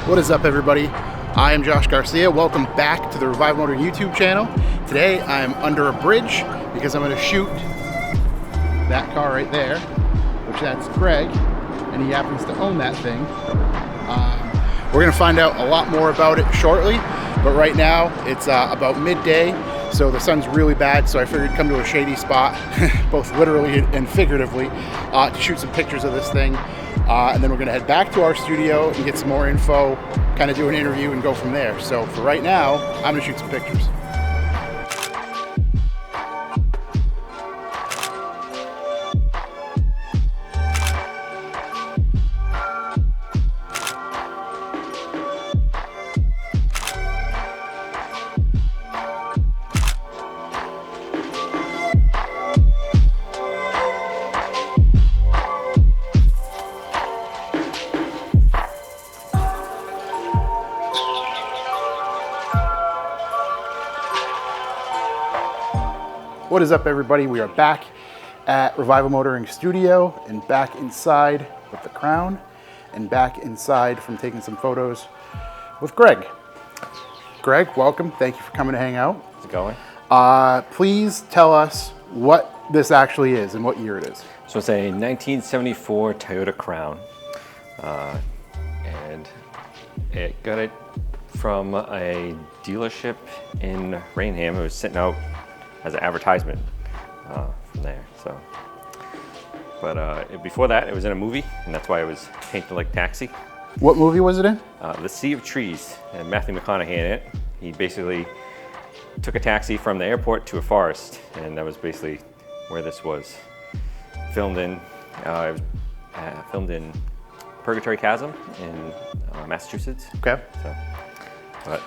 What is up, everybody? I am Josh Garcia. Welcome back to the Revive Motor YouTube channel. Today I am under a bridge because I'm going to shoot that car right there, which that's Greg, and he happens to own that thing. We're going to find out a lot more about it shortly, but right now it's about midday, so the sun's really bad, so I figured come to a shady spot, both literally and figuratively, to shoot some pictures of this thing. And then we're going to head back to our studio and get some more info, kind of do an interview and go from there. So for right now, I'm going to shoot some pictures. What is up, everybody? We are back at Revival Motoring Studio and back inside with the Crown and back inside from taking some photos with Greg. Greg, welcome. Thank you for coming to hang out. How's it going? Please tell us what this actually is and what year it is. So it's a 1974 Toyota Crown, and it got it from a dealership in Rainham. It was sitting out as an advertisement from there. So, but before that, it was in a movie, and that's why it was painted like Taxi. What movie was it in? The Sea of Trees, and Matthew McConaughey in it. He basically took a taxi from the airport to a forest, and that was basically where this was filmed in. It was filmed in Purgatory Chasm in Massachusetts. Okay. So, but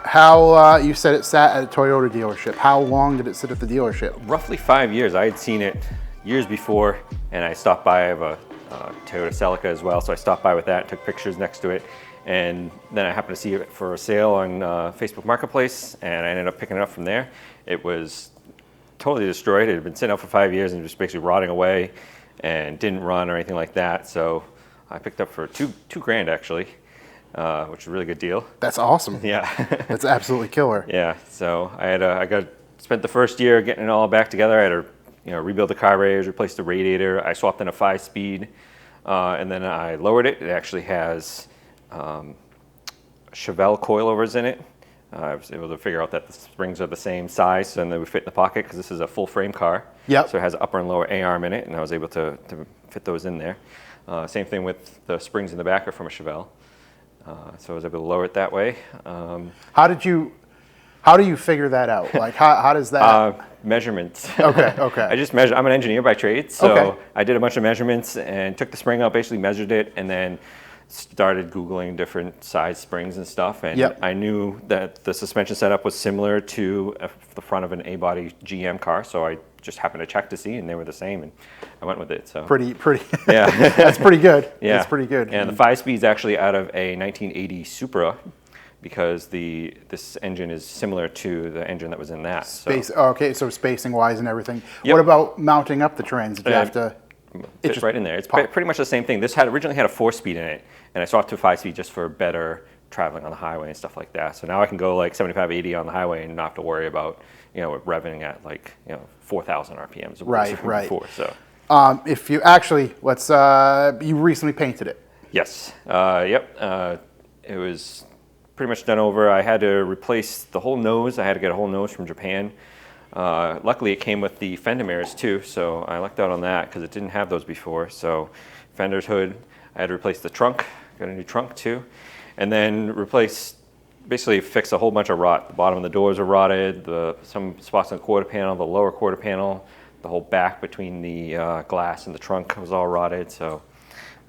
How, you said it sat at a Toyota dealership. How long did it sit at the dealership? roughly 5 years. I had seen it years before, and I stopped by. I have a Toyota Celica as well, so I stopped by with that, took pictures next to it, and then I happened to see it for sale on Facebook Marketplace, and I ended up picking it up from there. It was totally destroyed. It had been sitting out for 5 years and just basically rotting away and didn't run or anything like that, so I picked up for two grand actually, which is a really good deal. That's awesome. Yeah. That's absolutely killer. Yeah, so I spent the first year getting it all back together. I had to rebuild the carburetors, replace the radiator. I swapped in a 5-speed, and then I lowered it. It actually has Chevelle coilovers in it. I was able to figure out that the springs are the same size and they would fit in the pocket because this is a full frame car. Yep. So it has an upper and lower A-arm in it, and I was able to fit those in there. Same thing with the springs in the back are from a Chevelle. So I was able to lower it that way. How do you figure that out? Like, how does that? Measurements. Okay. I just measure. I'm an engineer by trade, so Okay. I did a bunch of measurements and took the spring out, basically measured it, and then started Googling different size springs and stuff. And Yep. I knew that the suspension setup was similar to the front of an A-body GM car, so I just happened to check to see, and they were the same, and I went with it. So Pretty. yeah. That's pretty good. Yeah, That's pretty good. And the 5-speed is actually out of a 1980 Supra, because this engine is similar to the engine that was in that. Okay, so spacing wise and everything. Yep. What about mounting up the trans? Did you have to? It fits right in there. It's pretty much the same thing. This originally had a 4-speed in it, and I swapped to a 5-speed just for better traveling on the highway and stuff like that. So now I can go like 75, 80 on the highway and not have to worry about revving at 4,000 RPMs. Right. Before, so. If you actually, you recently painted it. Yes. Yep. It was pretty much done over. I had to replace the whole nose. I had to get a whole nose from Japan. Luckily, it came with the fender mirrors too, so I lucked out on that because it didn't have those before. So, fender's hood. I had to replace the trunk. Got a new trunk too, and then basically fix a whole bunch of rot. The bottom of the doors are rotted. Some spots on the quarter panel, the lower quarter panel, the whole back between the glass and the trunk was all rotted. So,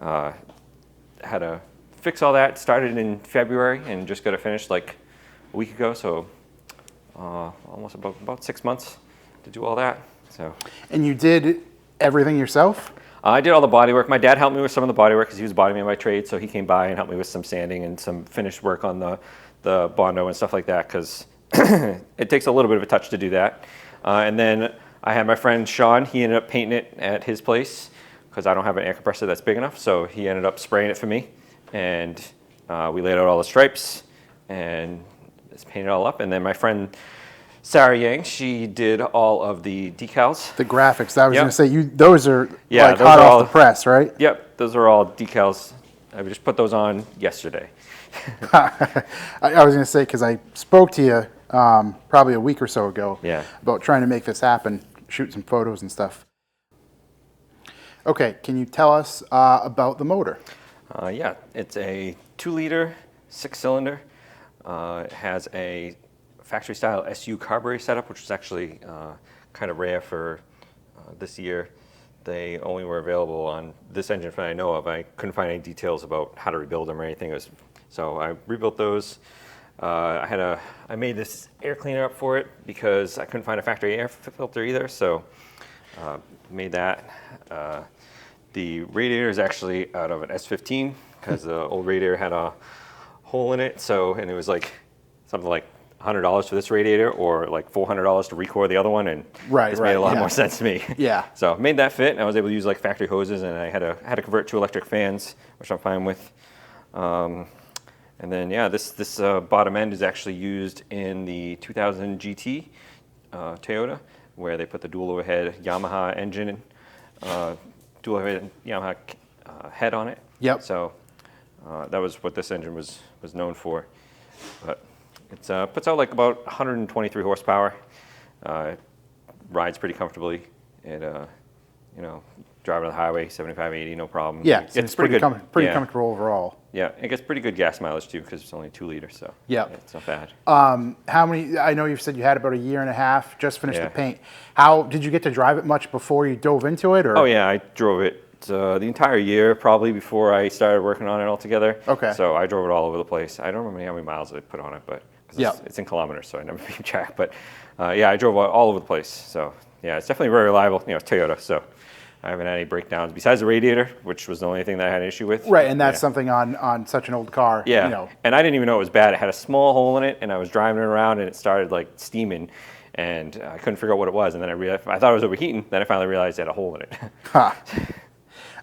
had to fix all that. Started in February and just got it finished like a week ago. So. Almost about 6 months to do all that. So. And you did everything yourself? I did all the body work. My dad helped me with some of the body work because he was a body man by trade, so he came by and helped me with some sanding and some finished work on the Bondo and stuff like that because it takes a little bit of a touch to do that. And then I had my friend Sean. He ended up painting it at his place because I don't have an air compressor that's big enough, so he ended up spraying it for me. And We laid out all the stripes and just painted it all up. And then my friend Sarah Yang, she did all of the decals. The graphics. I was Yep. going to say, those are Yeah, like those hot are off all- the press, right? Yep, those are all decals. I just put those on yesterday. I was going to say, because I spoke to you probably a week or so ago Yeah. about trying to make this happen, shoot some photos and stuff. Okay, can you tell us about the motor? Yeah, it's a 2-liter, 6-cylinder. It has a factory-style SU carburetor setup, which is actually kind of rare for this year. They only were available on this engine that I know of. I couldn't find any details about how to rebuild them or anything. So I rebuilt those. I made this air cleaner up for it because I couldn't find a factory air filter either. So made that. The radiator is actually out of an S15 because the old radiator had a hole in it. And it was like something like $100 for this radiator or like $400 to recore the other one, and this made a lot more sense to me. Yeah. So I made that fit, and I was able to use like factory hoses, and I had to convert to electric fans, which I'm fine with. And then yeah, this bottom end is actually used in the 2000 GT Toyota, where they put the dual overhead Yamaha engine, dual overhead Yamaha head on it. Yep. So that was what this engine was known for. But it puts out like about 123 horsepower. It rides pretty comfortably. It driving on the highway 75, 80, no problem. Yeah, It's pretty good. comfortable overall. Yeah, it gets pretty good gas mileage too because it's only 2 liters, so Yeah. it's not bad. How many? I know you've said you had about a year and a half. Just finished the Yeah. paint. How did you get to drive it much before you dove into it? Or Oh yeah, I drove it the entire year probably before I started working on it altogether. Okay. So I drove it all over the place. I don't remember how many miles I put on it, but 'cause Yeah. it's in kilometers, so I never keep track. But yeah, I drove all over the place. So yeah, it's definitely very reliable. It's Toyota, so I haven't had any breakdowns besides the radiator, which was the only thing that I had an issue with. right, and that's Yeah. something on such an old car. Yeah, You know. and I didn't even know it was bad. It had a small hole in it, and I was driving it around, and it started like steaming, and I couldn't figure out what it was. And then I thought it was overheating. Then I finally realized it had a hole in it. Huh.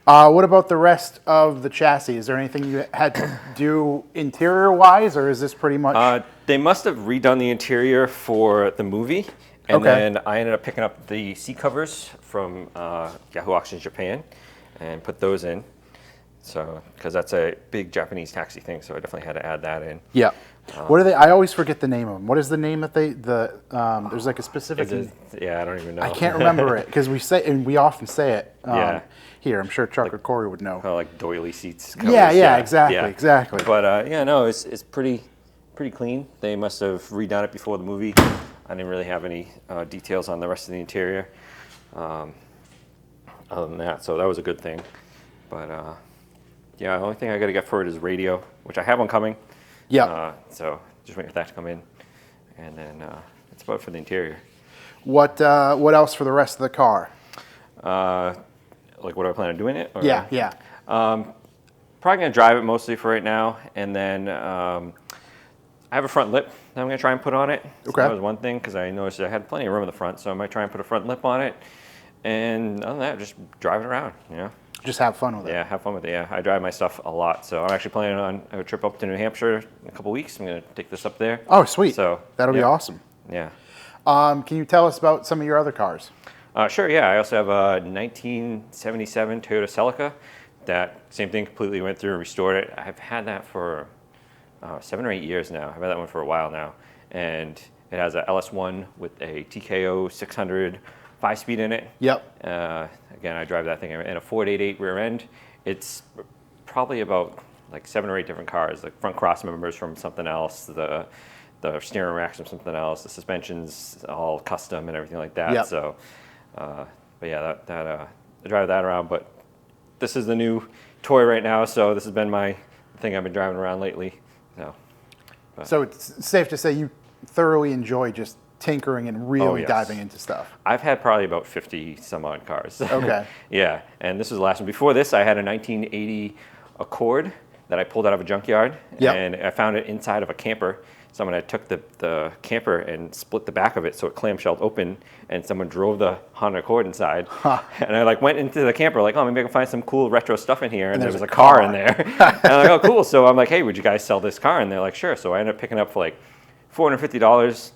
What about the rest of the chassis? Is there anything you had to do interior-wise, or is this pretty much? They must have redone the interior for the movie, and Okay. then I ended up picking up the seat covers from Yahoo Auctions Japan and put those in. So, because that's a big Japanese taxi thing, so I definitely had to add that in. Yeah. What are they? I always forget the name of them. What is the name that there's like a specific. Yeah, I don't even know. I can't remember it because we often say it. Yeah. Here, I'm sure Chuck or Corey would know. Kind of like doily seats. Yeah, exactly. But yeah, no, it's pretty clean. They must have redone it before the movie. I didn't really have any details on the rest of the interior. Other than that, so that was a good thing. But yeah, the only thing I got to get for it is radio, which I have one coming. Yeah. So just waiting for that to come in, and then that's about it for the interior. What else for the rest of the car? Like what do I plan on doing it? Or? Yeah. Probably gonna drive it mostly for right now, and then I have a front lip that I'm gonna try and put on it. So Okay. that was one thing because I noticed I had plenty of room in the front, so I might try and put a front lip on it. And other than that, just drive it around. Just have fun with it. Yeah, have fun with it. Yeah, I drive my stuff a lot, so I'm actually planning on a trip up to New Hampshire in a couple weeks. I'm gonna take this up there. Oh, sweet. So That'll be yeah. awesome. Yeah. Can you tell us about some of your other cars? Sure, yeah. I also have a 1977 Toyota Celica. That same thing, completely went through and restored it. I've had that for 7 or 8 years now. I've had that one for a while now. And it has a LS1 with a TKO 600 5-speed in it. Yep. Again, I drive that thing in a Ford 88 rear end. It's probably about like 7 or 8 different cars, like front cross members from something else, the steering racks from something else, the suspension's all custom and everything like that. Yep. So, but yeah, I drive that around. But this is the new toy right now, so this has been my thing I've been driving around lately. So it's safe to say you thoroughly enjoy just tinkering and really yes. diving into stuff. I've had probably about 50 some odd cars. Okay. Yeah, and this was the last one. Before this, I had a 1980 Accord that I pulled out of a junkyard, Yep. and I found it inside of a camper. someone had took the camper and split the back of it so it clamshelled open, and someone drove the Honda Accord inside. And I like went into the camper like, oh, maybe I can find some cool retro stuff in here. And there was a car in there. And I'm like, oh, cool. So I'm like, hey, would you guys sell this car? And they're like, sure. So I ended up picking up for like $450.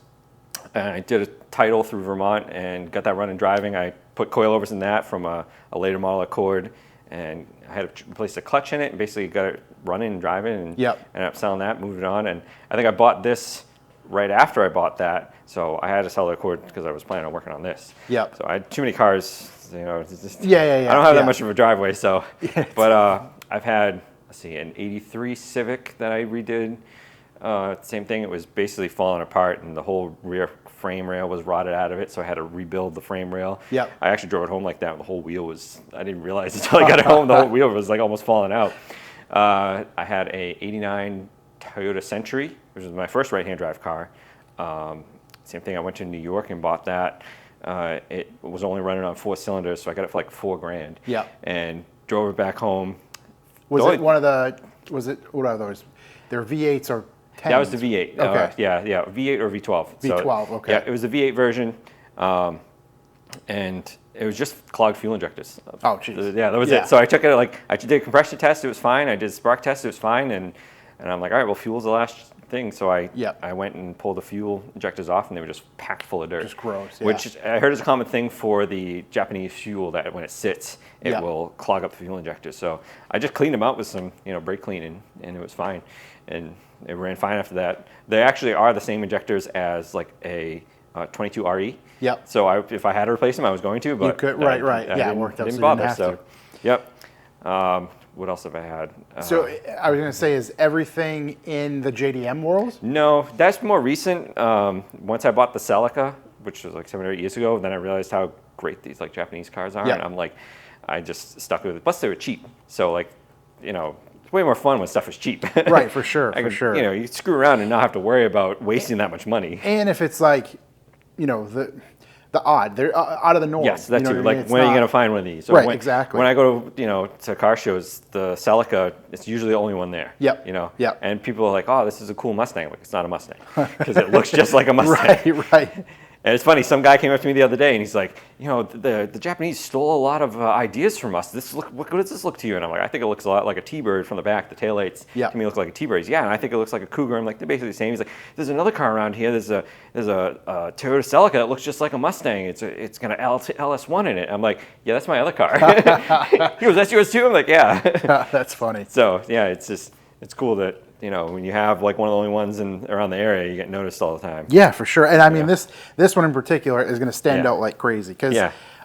And I did a title through Vermont and got that running driving. I put coilovers in that from a later model Accord, and I had to replace the clutch in it and basically got it running and driving, and ended up selling that, moved it on. And I think I bought this right after I bought that, so I had to sell the Accord because I was planning on working on this. So I had too many cars, you know. It's just, I don't have that much of a driveway, so. But I've had, let's see, an '83 Civic that I redid. Same thing, it was basically falling apart and the whole rear frame rail was rotted out of it, so I had to rebuild the frame rail. I actually drove it home like that, and the whole wheel was, I didn't realize until I got it home, the whole wheel was like almost falling out. I had a '89 Toyota Century, which was my first right-hand drive car. Same thing, I went to New York and bought that. It was only running on 4 cylinders, so I got it for like $4,000. And drove it back home. Was it one of the, what are those? They're V8s or 10s? That was the V8. Okay. Yeah, V8 or V12. V12, okay. Yeah, it was the V8 version, and it was just clogged fuel injectors. Oh, jeez. Yeah, that was it. So I took it, like, I did a compression test, it was fine. I did a spark test, it was fine, and I'm like, all right, well, fuel's the last thing. So I went and pulled the fuel injectors off, and they were just packed full of dirt. Just gross, Which I heard is a common thing for the Japanese fuel, that when it sits, it will clog up the fuel injectors. So I just cleaned them out with some, brake cleaning, and it was fine. And it ran fine after that. They actually are the same injectors as like a 22 RE. So if I had to replace them, I was going to, but you could, right. It worked out, didn't so bother. you didn't have to. What else have I had? So I was going to say, is everything in the JDM world? No, that's more recent. Once I bought the Celica, which was like 7 or 8 years ago, then I realized how great these like Japanese cars are, and I'm like, I just stuck with it. Plus, they were cheap, so like, it's way more fun when stuff is cheap. Right, for sure, for sure. You screw around and not have to worry about wasting that much money. And if it's like, the odd, they're out of the norm. Yes, that's too. Like, when are you going to find one of these? Right, exactly. When I go to car shows, the Celica, it's usually the only one there. And people are like, oh, this is a cool Mustang. Like, it's not a Mustang, because it looks just like a Mustang. Right. And it's funny, some guy came up to me the other day and he's like, the Japanese stole a lot of ideas from us. What does this look to you? And I'm like, I think it looks a lot like a T-Bird from the back. The taillights to me look like a T-Bird. Yeah, and I think it looks like a Cougar. I'm like, they're basically the same. He's like, there's another car around here. There's a Toyota Celica that looks just like a Mustang. It's got an LS1 in it. I'm like, yeah, that's my other car. He goes, that's yours too? I'm like, yeah. That's funny. So yeah, it's cool that, when you have like one of the only ones around the area, you get noticed all the time. Yeah, for sure. And I mean, this one in particular is going to stand out like crazy because,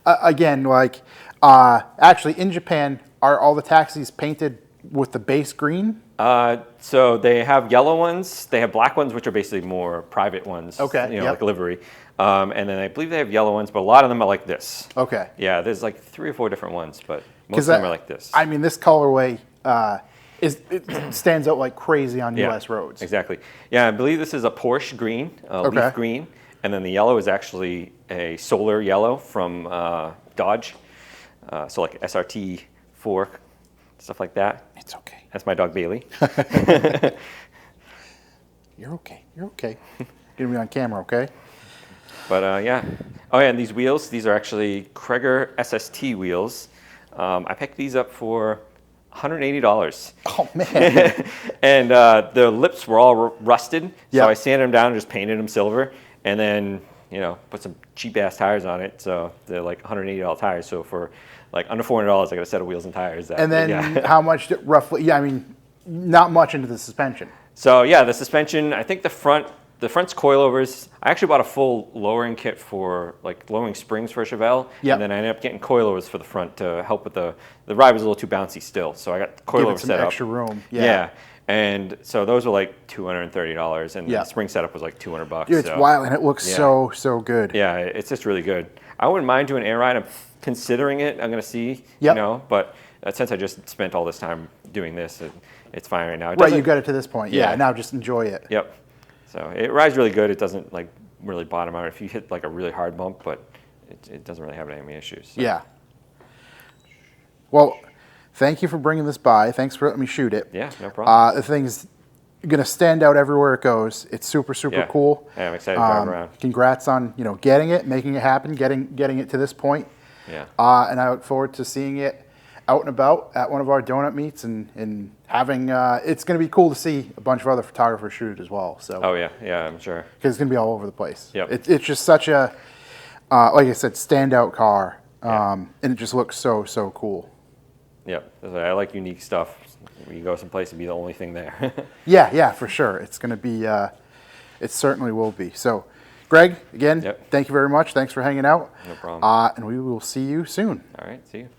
again, like actually in Japan, are all the taxis painted with the base green? So they have yellow ones. They have black ones, which are basically more private ones. Okay. Like livery. And then I believe they have yellow ones, but a lot of them are like this. Okay. Yeah, there's like 3 or 4 different ones, but most of them are like this. I mean, this colorway. It stands out like crazy on U.S. roads. Exactly. Yeah, I believe this is a Porsche green, leaf green, and then the yellow is actually a solar yellow from Dodge, so like SRT 4, stuff like that. It's okay. That's my dog Bailey. You're okay. You're okay. Gonna be on camera, okay? But yeah. Oh yeah, and these wheels, these are actually Cragar SST wheels. I picked these up for $180. Oh man! And the lips were all rusted, so I sanded them down and just painted them silver, and then put some cheap ass tires on it. So they're like $180 tires. So for like under $400, I got a set of wheels and tires. And then how much roughly? Yeah, I mean, not much into the suspension. So yeah, the suspension. I think the front's coilovers. I actually bought a full lowering kit for like lowering springs for a Chevelle, and then I ended up getting coilovers for the front to help with the ride was a little too bouncy still, so I got coilovers set up. Extra room. Yeah. And so those were like $230, and the spring setup was like $200. Dude, it's wild, and it looks so good. Yeah, it's just really good. I wouldn't mind doing air ride. I'm considering it. I'm gonna see, but since I just spent all this time doing this, it's fine right now. You got it to this point. Yeah. Now just enjoy it. Yep. So it rides really good. It doesn't like really bottom out if you hit like a really hard bump, but it doesn't really have any issues. So. Yeah. Well, thank you for bringing this by. Thanks for letting me shoot it. Yeah, no problem. The thing's gonna stand out everywhere it goes. It's super Yeah. cool. Yeah, I'm excited to drive around. Congrats on getting it, making it happen, getting it to this point. Yeah. And I look forward to seeing it out and about at one of our donut meets and having. It's gonna be cool to see a bunch of other photographers shoot it as well. So. Oh yeah, yeah, I'm sure. Because it's gonna be all over the place. Yep. It's just such a, like I said, standout car, Yeah. and it just looks so cool. Yep. I like unique stuff. You go someplace and be the only thing there. Yeah, for sure. It's gonna be, it certainly will be. So, Greg, again, Yep. thank you very much. Thanks for hanging out. No problem. And we will see you soon. All right. See you.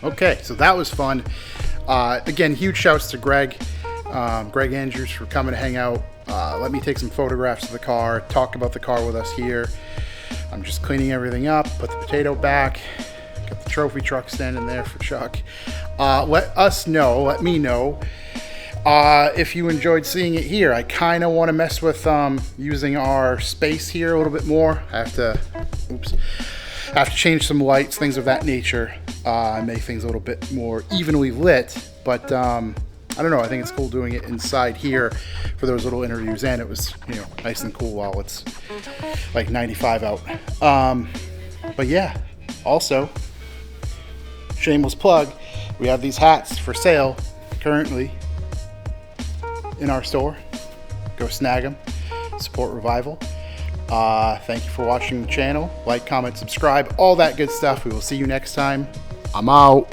Okay, so that was fun. Again, huge shouts to Greg, Greg Andrews, for coming to hang out. Let me take some photographs of the car, talk about the car with us here. I'm just cleaning everything up, put the potato back, got the trophy truck standing there for Chuck. Let me know if you enjoyed seeing it here. I kind of want to mess with using our space here a little bit more. I have to change some lights, things of that nature, make things a little bit more evenly lit. But I don't know, I think it's cool doing it inside here for those little interviews, and it was nice and cool while it's like 95 out. But yeah, also, shameless plug, we have these hats for sale currently in our store. Go snag them, support Revival. Thank you for watching the channel. Like, comment, subscribe, all that good stuff. We will see you next time. I'm out.